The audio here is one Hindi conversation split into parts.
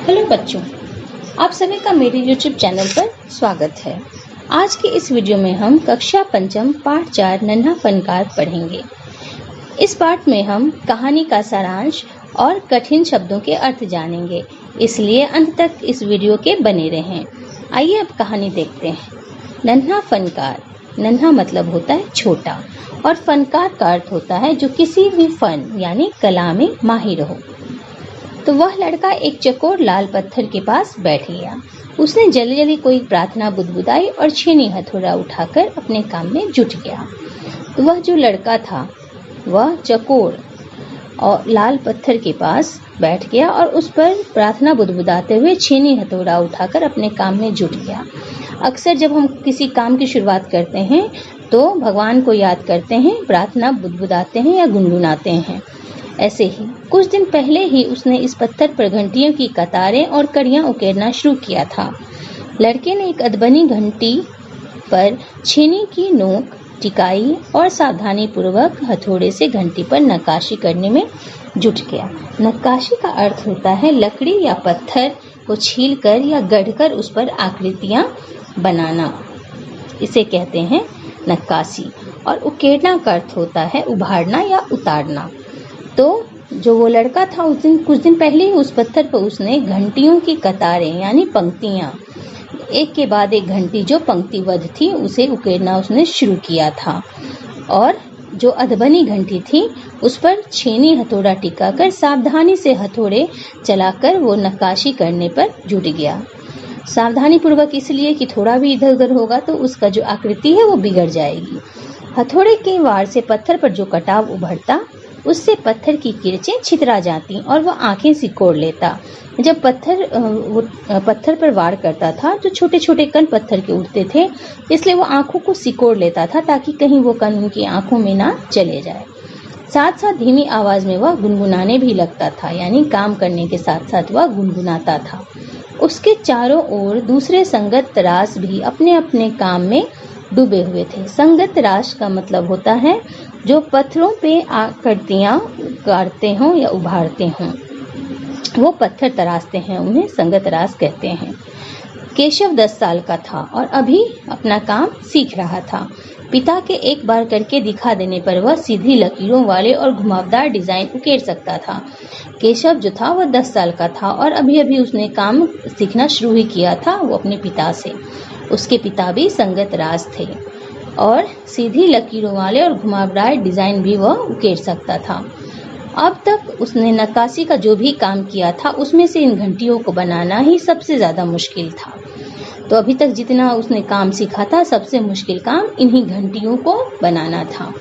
हेलो बच्चों, आप सभी का मेरे YouTube चैनल पर स्वागत है। आज की इस वीडियो में हम कक्षा पंचम पाठ 4 नन्हा फनकार पढ़ेंगे। इस पाठ में हम कहानी का सारांश और कठिन शब्दों के अर्थ जानेंगे, इसलिए अंत तक इस वीडियो के बने रहें। आइए अब कहानी देखते हैं। नन्हा फनकार। नन्हा मतलब होता है छोटा और फनकार का अर्थ होता है जो किसी भी फन यानी कला में माहिर हो। तो वह लड़का एक चकोर लाल पत्थर के पास बैठ गया। उसने जल्दी जल्दी कोई प्रार्थना बुदबुदाई और छेनी हथौड़ा उठाकर अपने काम में जुट गया। तो वह जो लड़का था वह चकोर और लाल पत्थर के पास बैठ गया और उस पर प्रार्थना बुदबुदाते हुए छेनी हथौड़ा उठाकर अपने काम में जुट गया। अक्सर जब हम किसी काम की शुरुआत करते हैं तो भगवान को याद करते हैं, प्रार्थना बुदबुदाते हैं या गुनगुनाते हैं। ऐसे ही कुछ दिन पहले ही उसने इस पत्थर पर घंटियों की कतारें और कड़ियां उकेरना शुरू किया था। लड़के ने एक अधबनी घंटी पर छेनी की नोक टिकाई और सावधानी पूर्वक हथौड़े से घंटी पर नक्काशी करने में जुट गया। नक्काशी का अर्थ होता है लकड़ी या पत्थर को छीलकर या गढ़कर उस पर आकृतियां बनाना, इसे कहते हैं नक्काशी। और उकेरना का अर्थ होता है उभारना या उतारना। तो जो वो लड़का था कुछ दिन पहले ही उस पत्थर पर उसने घंटियों की कतारें यानी पंक्तियां, एक के बाद एक घंटी जो पंक्तिबद्ध थी उसे उकेरना उसने शुरू किया था। और जो अधबनी घंटी थी उस पर छेनी हथौड़ा टिकाकर सावधानी से हथौड़े चलाकर वो नक्काशी करने पर जुट गया। सावधानी पूर्वक इसलिए कि थोड़ा भी इधर उधर होगा तो उसका जो आकृति है वो बिगड़ जाएगी। हथौड़े के वार से पत्थर पर जो कटाव उभरता उससे पत्थर की किरचें छितरा जाती और वह आंखें सिकोड़ लेता। जब पत्थर पर वार करता था तो छोटे छोटे कण पत्थर के उठते थे, इसलिए वह आंखों को सिकोड़ लेता था ताकि कहीं वो कण उनकी आंखों में ना चले जाए। साथ साथ धीमी आवाज में वह गुनगुनाने भी लगता था, यानी काम करने के साथ साथ वह गुनगुनाता था। उसके चारों ओर दूसरे संगत तराश भी अपने अपने काम में डूबे हुए थे। संगत तराश का मतलब होता है जो पत्थरों पे आकृतियां उगाड़ते हों या उभारते हों, वो पत्थर तराशते हैं, उन्हें संगत तराश कहते हैं। केशव 10 साल का था और अभी अपना काम सीख रहा था। पिता के एक बार करके दिखा देने पर वह सीधी लकीरों वाले और घुमावदार डिजाइन उकेर सकता था। केशव जो था वह 10 साल का था और अभी अभी उसने काम सीखना शुरू ही किया था, वो अपने पिता से। उसके पिता भी संगत राज थे और सीधी लकीरों वाले और घुमावदार डिजाइन भी वह उकेर सकता था। अब तक उसने नक्काशी का जो भी काम किया था उसमें से इन घंटियों को बनाना ही सबसे ज्यादा मुश्किल था। तो अभी तक जितना उसने काम सीखा था सबसे मुश्किल काम इन्हीं घंटियों को बनाना था।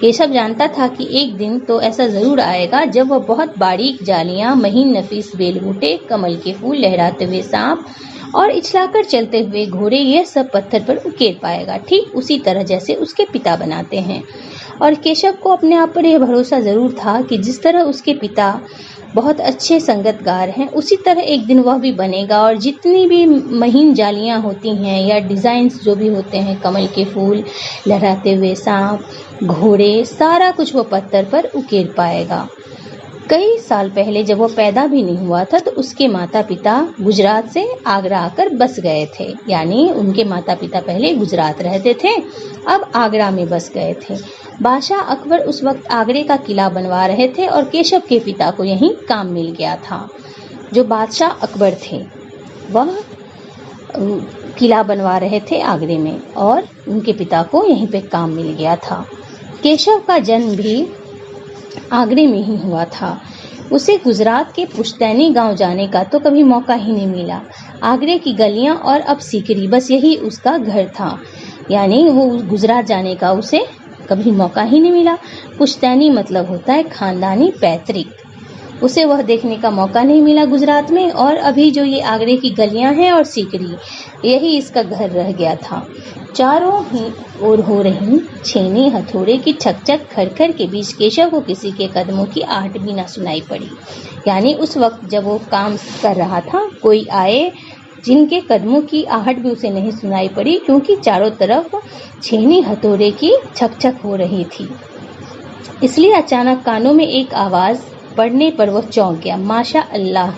केशव जानता था कि एक दिन तो ऐसा जरूर आएगा जब वह बहुत बारीक जालियां, महीन नफीस बेलबूटे, कमल के फूल, लहराते हुए सांप और इछलाकर चलते हुए घोड़े, यह सब पत्थर पर उकेर पाएगा, ठीक उसी तरह जैसे उसके पिता बनाते हैं। और केशव को अपने आप पर यह भरोसा जरूर था कि जिस तरह उसके पिता बहुत अच्छे संगतकार हैं उसी तरह एक दिन वह भी बनेगा और जितनी भी महीन जालियां होती हैं या डिजाइन्स जो भी होते हैं, कमल के फूल, लहराते हुए सांप, घोड़े, सारा कुछ वो पत्थर पर उकेर पाएगा। कई साल पहले जब वो पैदा भी नहीं हुआ था तो उसके माता पिता गुजरात से आगरा आकर बस गए थे, यानी उनके माता पिता पहले गुजरात रहते थे, अब आगरा में बस गए थे। बादशाह अकबर उस वक्त आगरे का किला बनवा रहे थे और केशव के पिता को यहीं काम मिल गया था। जो बादशाह अकबर थे वह किला बनवा रहे थे आगरे में और उनके पिता को यहीं पे काम मिल गया था। केशव का जन्म भी आगरे में ही हुआ था। उसे गुजरात के पुश्तैनी गांव जाने का तो कभी मौका ही नहीं मिला। आगरे की गलियां और अब सीकरी, बस यही उसका घर था, यानी वो गुजरात जाने का उसे कभी मौका ही नहीं मिला। पुश्तैनी मतलब होता है खानदानी, पैतृक, उसे वह देखने का मौका नहीं मिला गुजरात में। और अभी जो ये आगरे की गलियां हैं और सीकरी, यही इसका घर रह गया था। चारों ही ओर हो रही छेनी हथौड़े की छकछक खड़खड़ के बीच केशव को किसी के कदमों की आहट भी न सुनाई पड़ी, यानी उस वक्त जब वो काम कर रहा था कोई आए जिनके कदमों की आहट भी उसे नहीं सुनाई पड़ी, क्योंकि चारों तरफ छेनी हथौड़े की छकछक हो रही थी। इसलिए अचानक कानों में एक आवाज पड़ने पर वह चौंक गया। माशा अल्लाह,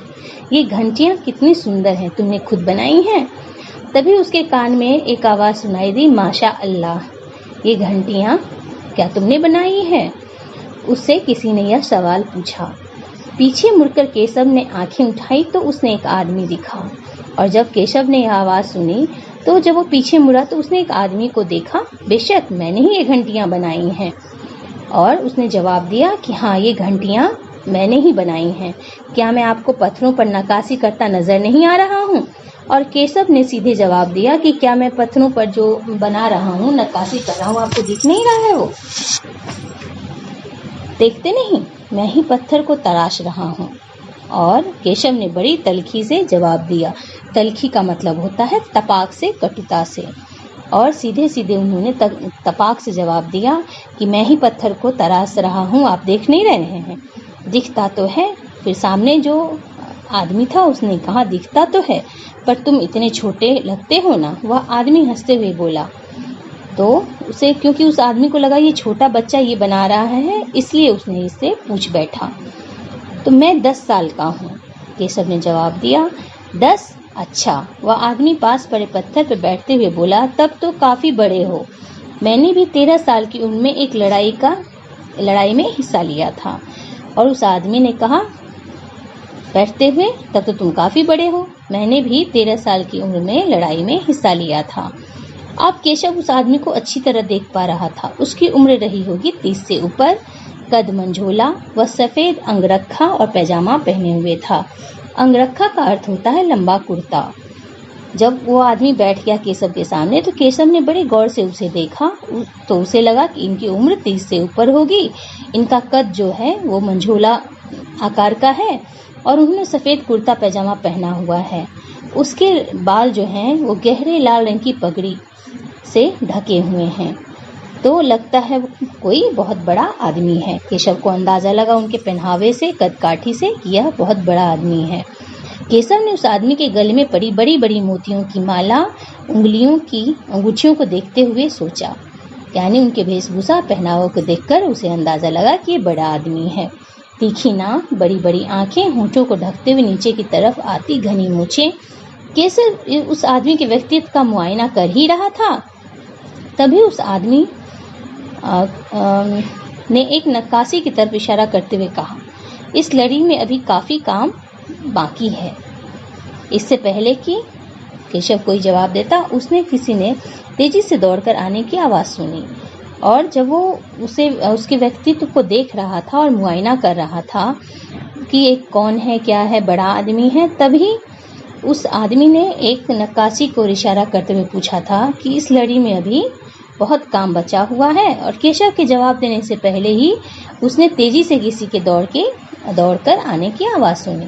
ये घंटियां कितनी सुंदर हैं, तुमने खुद बनाई हैं? तभी उसके कान में एक आवाज सुनाई दी, माशा अल्लाह, ये घंटियां क्या तुमने बनाई है? उससे किसी ने यह सवाल पूछा। पीछे मुड़कर केशव ने आंखें उठाई तो उसने एक आदमी दिखा, और जब केशव ने यह आवाज सुनी तो जब वो पीछे मुड़ा तो उसने एक आदमी को देखा। बेशक मैंने ही ये घंटियां बनाई हैं। और उसने जवाब दिया कि हाँ, ये घंटियां मैंने ही बनाई हैं। क्या मैं आपको पत्थरों पर नक्काशी करता नजर नहीं आ रहा हूँ? और केशव ने सीधे जवाब दिया कि क्या मैं पत्थरों पर जो बना रहा हूँ, नक्काशी कर रहा हूँ, आपको दिख नहीं रहा है? वो देखते नहीं, मैं ही पत्थर को तराश रहा हूँ। और केशव ने बड़ी तलखी से जवाब दिया। तलखी का मतलब होता है तपाक से, कटुता से। और सीधे सीधे उन्होंने तपाक से जवाब दिया कि मैं ही पत्थर को तराश रहा हूँ, आप देख नहीं रहे हैं? दिखता तो है। फिर सामने जो आदमी था उसने कहा, दिखता तो है, पर तुम इतने छोटे लगते हो ना। वह आदमी हंसते हुए बोला। तो उसे, क्योंकि उस आदमी को लगा ये छोटा बच्चा ये बना रहा है, इसलिए उसने इससे पूछ बैठा। तो मैं 10 साल का हूँ, केशव ने जवाब दिया। 10? अच्छा। वह आदमी पास पड़े पत्थर पर बैठते हुए बोला, तब तो काफी बड़े हो। मैंने भी 13 साल की उम्र में एक लड़ाई में हिस्सा लिया था। और उस आदमी ने कहा बैठते हुए, तब तो तुम काफी बड़े हो। मैंने भी 13 साल की उम्र में लड़ाई में हिस्सा लिया था। अब केशव उस आदमी को अच्छी तरह देख पा रहा था। उसकी उम्र रही होगी 30 से ऊपर, कद मंझोला, वह सफेद अंगरखा और पैजामा पहने हुए था। अंगरखा का अर्थ होता है लंबा कुर्ता। जब वो आदमी बैठ गया केशव के सामने तो केशव ने बड़े गौर से उसे देखा, तो उसे लगा कि इनकी उम्र 30 से ऊपर होगी। इनका कद जो है वो मंझोला आकार का है और उन्होंने सफेद कुर्ता पैजामा पहना हुआ है। उसके बाल जो हैं वो गहरे लाल रंग की पगड़ी से ढके हुए हैं। तो लगता है वो कोई बहुत बड़ा आदमी है। केशव को अंदाजा लगा उनके पहनावे से, कदकाठी से, कि यह बहुत बड़ा आदमी है। केशव ने उस आदमी के गले में पड़ी बड़ी बड़ी मोतियों की माला, उंगलियों की अंगूठियों को देखते हुए सोचा, यानी उनके वेशभूषा पहनावों को देखकर उसे अंदाजा लगा कि ये बड़ा आदमी है। तीखी नाक, बड़ी बड़ी आंखें, होंठों को ढकते हुए नीचे की तरफ आती घनी मूछें। केशव उस आदमी के व्यक्तित्व का मुआयना कर ही रहा था, तभी उस आदमी ने एक नक्काशी की तरफ इशारा करते हुए कहा, इस लड़ी में अभी काफी काम बाकी है। इससे पहले कि केशव कोई जवाब देता, किसी ने तेजी से दौड़कर आने की आवाज सुनी। और जब वो उसके व्यक्तित्व को देख रहा था और मुआयना कर रहा था कि ये कौन है, क्या है, बड़ा आदमी है, तभी उस आदमी ने एक नक्काशी को इशारा करते हुए पूछा था कि इस लड़ी में अभी बहुत काम बचा हुआ है। और केशव के जवाब देने से पहले ही उसने तेजी से किसी के दौड़कर आने की आवाज सुनी।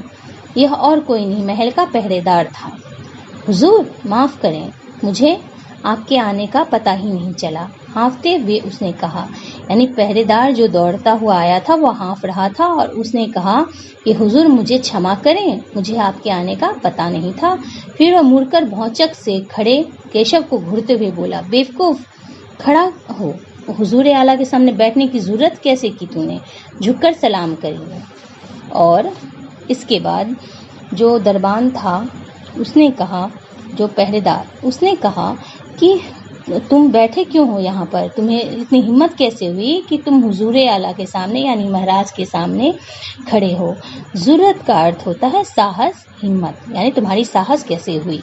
यह और कोई नहीं, महल का पहरेदार था। हुजूर, माफ करें, मुझे आपके आने का पता ही नहीं चला, हाँफते हुए उसने कहा। यानी पहरेदार जो दौड़ता हुआ आया था वो हाँफ रहा था और उसने कहा कि हुजूर मुझे क्षमा करें, मुझे आपके आने का पता नहीं था। फिर वह मुड़कर भौचक से खड़े केशव को घूरते हुए बोला, बेवकूफ, खड़ा हो, हुजूर आला के सामने बैठने की जरूरत कैसे की तूने? झुककर सलाम करिए। और इसके बाद जो दरबान था उसने कहा, जो पहरेदार, उसने कहा कि तुम बैठे क्यों हो यहाँ पर? तुम्हें इतनी हिम्मत कैसे हुई कि तुम हुजूर आला के सामने यानी महाराज के सामने खड़े हो? जुर्रत का अर्थ होता है साहस, हिम्मत, यानी तुम्हारी साहस कैसे हुई?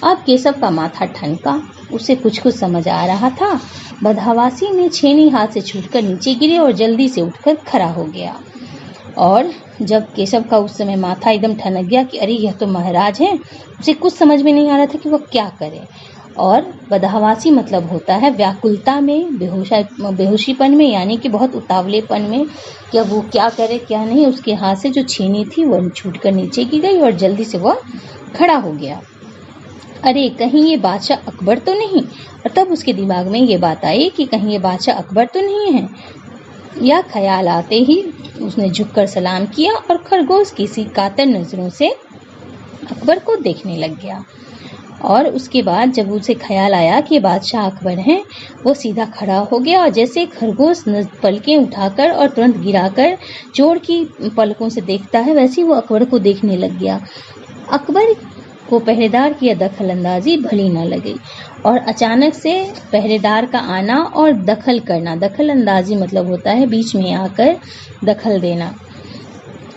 अब केशव का माथा ठनका, उसे कुछ समझ आ रहा था। बदहवासी में छेनी हाथ से छूटकर नीचे गिरे और जल्दी से उठकर खड़ा हो गया। और जब केशव का उस समय माथा एकदम ठनक गया कि अरे यह तो महाराज हैं, उसे कुछ समझ में नहीं आ रहा था कि वह क्या करे। और बदहवासी मतलब होता है व्याकुलता में, बेहोशीपन में, यानी कि बहुत उतावलेपन में, कि अब वो क्या करे क्या नहीं। उसके हाथ से जो छेनी थी वह छूटकर नीचे गिर गई और जल्दी से वह खड़ा हो गया। अरे कहीं ये बादशाह अकबर तो नहीं? और तब उसके दिमाग में ये बात आई कि कहीं ये बादशाह अकबर तो नहीं है। यह ख्याल आते ही उसने झुककर सलाम किया और खरगोश की सी कातर नजरों से अकबर को देखने लग गया। और उसके बाद जब उसे ख्याल आया कि बादशाह अकबर हैं, वो सीधा खड़ा हो गया और जैसे खरगोश पलकें उठाकर और तुरंत गिराकर चोर की पलकों से देखता है, वैसे ही वो अकबर को देखने लग गया। अकबर को पहरेदार की दखल अंदाजी भली न लगी और अचानक से पहरेदार का आना और दखल करना, दखल अंदाजी मतलब होता है बीच में आकर दखल देना,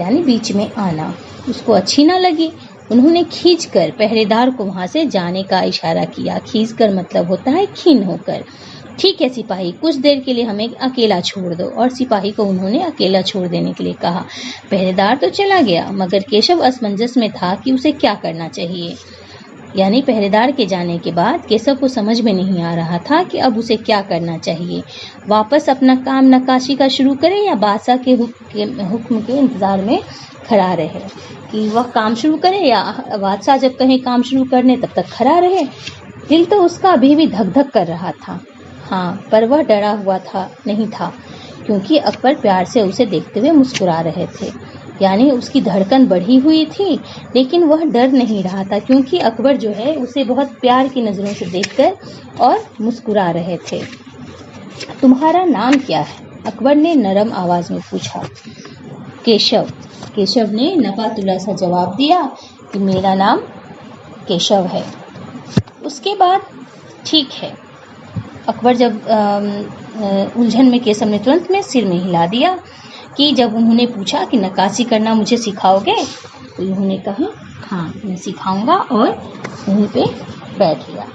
यानी बीच में आना, उसको अच्छी ना लगी। उन्होंने खींचकर पहरेदार को वहां से जाने का इशारा किया। खींचकर मतलब होता है खीन होकर। ठीक है सिपाही, कुछ देर के लिए हमें अकेला छोड़ दो। और सिपाही को उन्होंने अकेला छोड़ देने के लिए कहा। पहरेदार तो चला गया, मगर केशव असमंजस में था कि उसे क्या करना चाहिए। यानी पहरेदार के जाने के बाद केशव को समझ में नहीं आ रहा था कि अब उसे क्या करना चाहिए। वापस अपना काम नक्काशी का शुरू करे या बादशाह के हुक्म के इंतजार में खड़ा रहे, कि वह काम शुरू करे या बादशाह जब कहें काम शुरू करने तब तक खड़ा रहे। दिल तो उसका अभी भी धक धक कर रहा था। हाँ, पर वह डरा हुआ नहीं था, क्योंकि अकबर प्यार से उसे देखते हुए मुस्कुरा रहे थे। यानी उसकी धड़कन बढ़ी हुई थी, लेकिन वह डर नहीं रहा था, क्योंकि अकबर जो है उसे बहुत प्यार की नजरों से देखकर और मुस्कुरा रहे थे। तुम्हारा नाम क्या है? अकबर ने नरम आवाज में पूछा। केशव। केशव ने नपा-तुला सा जवाब दिया कि मेरा नाम केशव है। उसके बाद ठीक है। अकबर जब उलझन में केशव ने तुरंत में सिर में हिला दिया कि जब उन्होंने पूछा कि नक्काशी करना मुझे सिखाओगे, तो उन्होंने कहा हाँ मैं सिखाऊंगा, और वहीं पे बैठ गया।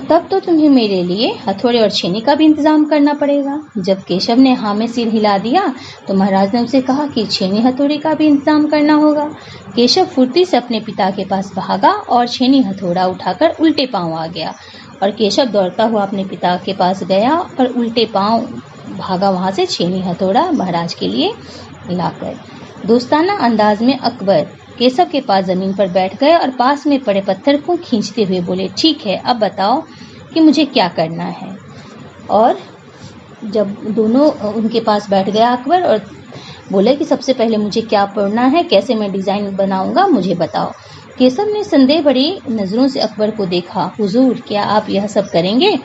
तब तो तुम्हें मेरे लिए हथौड़े और छेनी का भी इंतजाम करना पड़ेगा। जब केशव ने हाँ में सिर हिला दिया तो महाराज ने उसे कहा कि छेनी हथौड़े का भी इंतजाम करना होगा। केशव फुर्ती से अपने पिता के पास भागा और छेनी हथौड़ा उठाकर उल्टे पांव आ गया, और केशव दौड़ता हुआ अपने पिता के पास गया और उल्टे पांव भागा वहां से छेनी हथौड़ा महाराज के लिए लाकर। दोस्ताना अंदाज में अकबर केशव के पास जमीन पर बैठ गए और पास में पड़े पत्थर को खींचते हुए बोले, ठीक है, अब बताओ कि मुझे क्या करना है। और जब दोनों उनके पास बैठ गया अकबर और बोले कि सबसे पहले मुझे क्या पढ़ना है, कैसे मैं डिजाइन बनाऊंगा, मुझे बताओ। केशव ने संदेह भरी नजरों से अकबर को देखा। हुजूर, क्या आप यह सब करेंगे?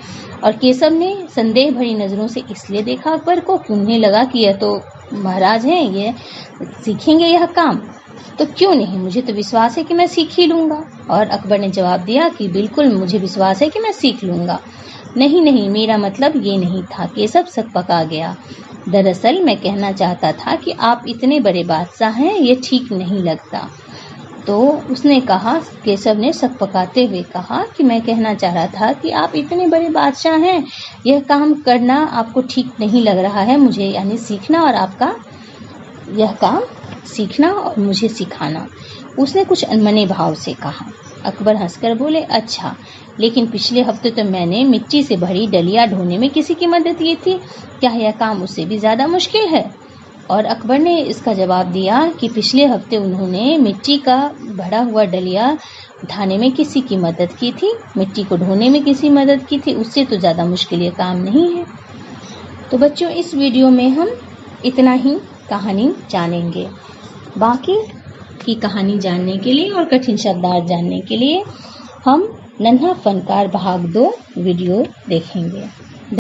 और केशव ने संदेह भरी नजरों से इसलिए देखा अकबर को कि उन्हें लगा कि यह तो महाराज हैं, ये सीखेंगे यह काम, तो क्यों नहीं, मुझे तो विश्वास है कि मैं सीख ही लूंगा। और अकबर ने जवाब दिया कि बिल्कुल मुझे विश्वास है कि मैं सीख लूंगा। नहीं नहीं, मेरा मतलब ये नहीं था। केशव सक पका गया। दरअसल मैं कहना चाहता था कि आप इतने बड़े बादशाह हैं, ये ठीक नहीं लगता। तो उसने कहा, केशव ने सक पकाते हुए कहा कि मैं कहना चाह रहा था कि आप इतने बड़े बादशाह हैं, यह काम करना आपको ठीक नहीं लग रहा है मुझे, यानी सीखना और आपका यह काम सीखना और मुझे सिखाना। उसने कुछ अनमने भाव से कहा। अकबर हंसकर बोले, अच्छा, लेकिन पिछले हफ्ते तो मैंने मिट्टी से भरी डलिया ढोने में किसी की मदद की थी, क्या यह काम उससे भी ज्यादा मुश्किल है? और अकबर ने इसका जवाब दिया कि पिछले हफ्ते उन्होंने मिट्टी का भरा हुआ डलिया उठाने में किसी की मदद की थी, मिट्टी को ढोने में किसी मदद की थी, उससे तो ज्यादा मुश्किल ये काम नहीं है। तो बच्चों, इस वीडियो में हम इतना ही कहानी जानेंगे। बाकी की कहानी जानने के लिए और कठिन शब्दार्थ जानने के लिए हम नन्हा फनकार भाग 2 वीडियो देखेंगे।